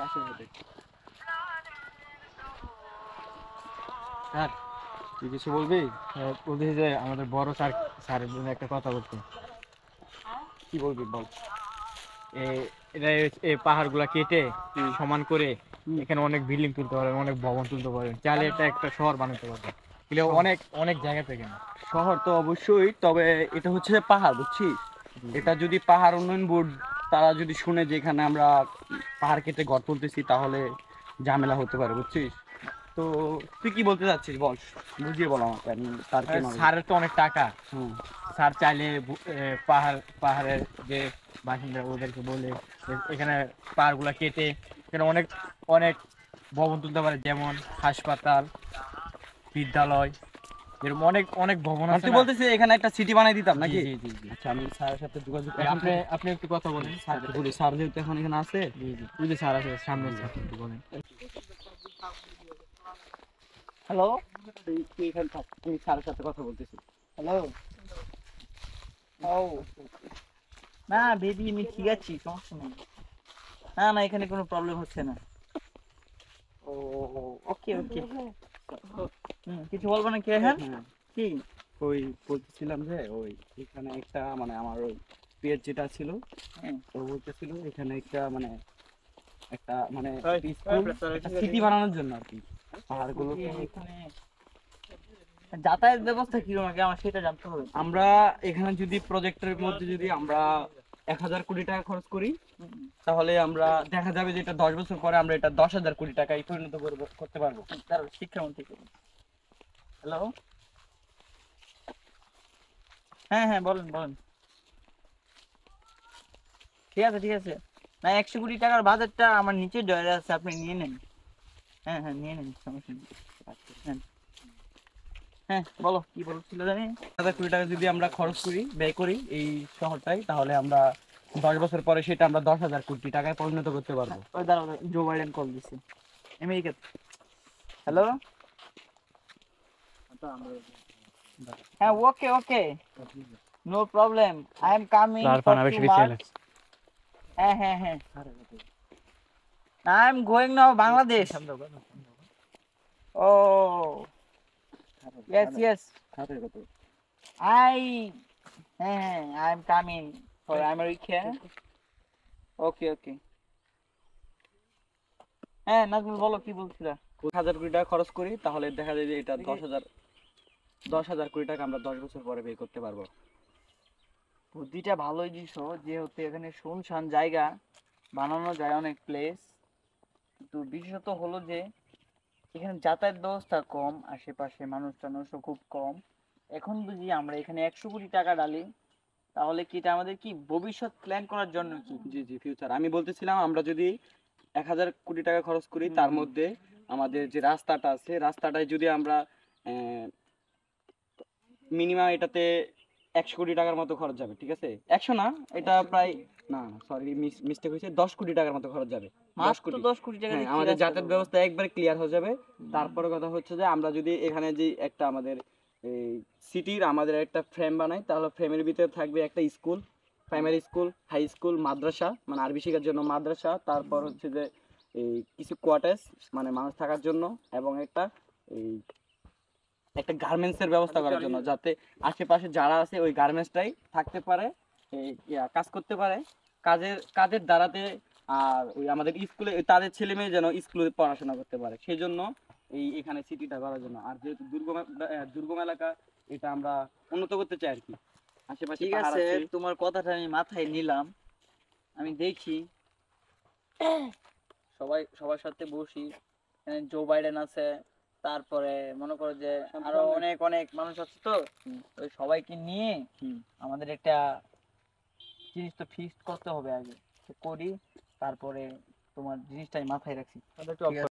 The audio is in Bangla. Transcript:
আসো স্যার, তুই কিছু বলবি? বলছি যে আমাদের বড় স্যার, স্যারের জন্য একটা কথা বলতে। কি বলবি বল। এটা এই পাহাড়গুলা কেটে হুম, সমান করে হুম। এখানে অনেক বিল্ডিং তুলতে পারবেন, অনেক ভবন তুলতে পারবেন, চাইলে এটা একটা শহর বানাতে পারবেন। এগুলো শহর অনেক অনেক জায়গা থেকে না। শহর তো অবশ্যই, তবে এটা হচ্ছে যে পাহাড়, বুঝছিস? এটা যদি পাহাড় উন্নয়ন বোর্ড তারা যদি শুনে যে এখানে আমরা পাহাড় কেটে ঘর তুলতেছি, তাহলে ঝামেলা হতে পারে, বুঝছিস? তো তুই কি বলতে চাচ্ছিস বল, বুঝিয়ে বল আমাকে। আমি স্যার কেন স্যারের তো অনেক টাকা। হুম স্যার চাইলে পাহাড়ের যে বাসিন্দা ওদেরকে বলে এখানে পাহাড়গুলা কেটে এখানে অনেক অনেক ভবন তুলতে পারে, যেমন হাসপাতাল, বিদ্যালয়, এরকম অনেক অনেক ভবন মানে আছে তুই না। বলতেছিস এখানে একটা সিটি বানাই দিতাম জি নাকি? জি জি জি। আচ্ছা, আমি স্যারের সাথে যোগাযোগ এখন আপনি থেকে আপনি একটু কথা বলেন স্যারকে স্যারের বলি। সাথে। স্যার যেহেতু এখন এখানে আছে। জি জি, ওই যে স্যার আছে সামনে, স্যার একটু বলেন। হ্যালো, তুই এখানে থাক, তুই স্যারের সাথে কথা বলতেছি। হ্যালো। ও না বেবি, আমি ঠিক আছি, সমস্যা নেই। না না, এখানে কোনো প্রবলেম হচ্ছে না। ও ওকে ওকে। কিছু বলবো না কি এখন? হ্যাঁ, কি? ওই বলতেছিলাম যে ওই এখানে একটা মানে আমার ওই পেজ যেটা ছিল, হ্যাঁ। ও বলতেছিল এখানে একটা মানে একটা মানে ওই, স্কুল, প্রেসার একটা ঠিক আছে। সিটি বানানোর জন্য আর কি পাহাড়গুলো। যে এখানে যাতায়াত ব্যবস্থা কিরকম আগে আমার সেটা জানতে হবে। আমরা এখানে যদি প্রজেক্টের মধ্যে যদি আমরা 1,000 কোটি টাকা খরচ করি, হুম, তাহলে আমরা দেখা যাবে যে এটা 10 বছর পরে আমরা এটা 10,000 কোটি টাকায় পরিণত করতে পারবো। তার শিক্ষামন্ত্রী। হ্যালো। হ্যাঁ হ্যাঁ, বলেন বলেন। ঠিক আছে ঠিক আছে। না, 100 কোটি টাকার বাজেটটা আমার নিচে ডয়ারে আছে, আপনি নিয়ে নেন। হ্যাঁ হ্যাঁ, নিয়ে নেন, সমস্যা নেই। হ্যাঁ হ্যাঁ, বলো কি বলছিল জানি। 1,000 কোটি টাকা যদি আমরা খরচ করি, ব্যয় করি এই শহরটাই, তাহলে আমরা 10 বছর পরে সেটা আমরা 10,000 কোটি টাকায় পরিণত করতে পারবো। ওই দাঁড়াও দাঁড়াও, জো বাইডেন কল দিছে আমেরিকা। হ্যালো। হ্যাঁ, okay okay, no problem, I am coming for 2 March. হ্যাঁ হ্যাঁ হ্যাঁ, I am going now Bangladesh. Oh yes yes, I, হ্যাঁ হ্যাঁ, I am coming for America. Okay okay. হ্যাঁ নাজমুল, বলো কি বলছিলা। 1,000 কোটি টাকা খরচ করি, তাহলে দেখা যায় যে এটা 10,000 কোটি টাকা আমরা 10 বছর পরে ব্যয় করতে পারবো। বুদ্ধিটা ভালোই দিছো, যেহেতু এখানে শুনশান জায়গা, বানানো যায় অনেক প্লেস, কিন্তু বিশেষত হলো যে এখানে যাতায়াত ব্যবস্থা কম, আশেপাশে মানুষ টানুষও খুব কম। এখন যদি আমরা এখানে 100 কোটি টাকা ডালি, তাহলে কি এটা আমাদের কি ভবিষ্যৎ প্ল্যান করার জন্য কি? জি জি, ফিউচার আমি বলতেছিলাম আমরা যদি 1,000 কোটি টাকা খরচ করি, তার মধ্যে আমাদের যে রাস্তাটা আছে, রাস্তাটায় যদি আমরা মিনিমাম এটাতে 100 কোটি টাকার মতো খরচ যাবে, ঠিক আছে? 100 না, এটা প্রায়, না সরি মিস্টেক হয়েছে, 10 কোটি টাকার মতো খরচ যাবে। দশ মাত্র কোটি 10 কোটি টাকা হ্যাঁ, দিয়ে কি আমাদের রাস্তা যাতায়াত করবো? ব্যবস্থা একবারে ক্লিয়ার হয়ে যাবে। তারপরে কথা হচ্ছে যে আমরা যদি এখানে যে একটা আমাদের এই সিটির আমাদের একটা ফ্রেম বানাই, তাহলে ফ্রেমের ভিতরে থাকবে একটা school, primary school, high school, মাদ্রাসা মানে আরবি শেখার জন্য মাদ্রাসা, তারপর হচ্ছে যে এই কিছু কোয়ার্টার্স মানে মানুষ থাকার জন্য, এবং এই একটা গার্মেন্টস এর ব্যবস্থা করার জন্য, যাতে আশেপাশে যারা আছে ওই গার্মেন্টসটাই থাকতে পারে, কাজ করতে পারে, কাজের দ্বারাতে। আর ওই আমাদের স্কুলে তাদের ছেলে মেয়ে যেন স্কুলে পড়াশোনা করতে পারে, সেই জন্য এখানে সিটিটা করার জন্য। আর যেহেতু দুর্গম এলাকা, এটা আমরা উন্নত করতে চাই আর কি। আশেপাশে ঠিক পাহাড় আছে, আছে। তোমার কথাটা আমি মাথায় নিলাম। আমি দেখি সবার সাথে বসি। এখানে জো বাইডেন আছে, তারপরে মনে করো যে আরো অনেক অনেক মানুষ আছে, তো ওই সবাইকে নিয়ে আমাদের একটা জিনিস তো ফিক্সড করতে হবে আগে, তো করি। তারপরে তোমার জিনিসটাই মাথায় রাখছি। ঠিক আছে।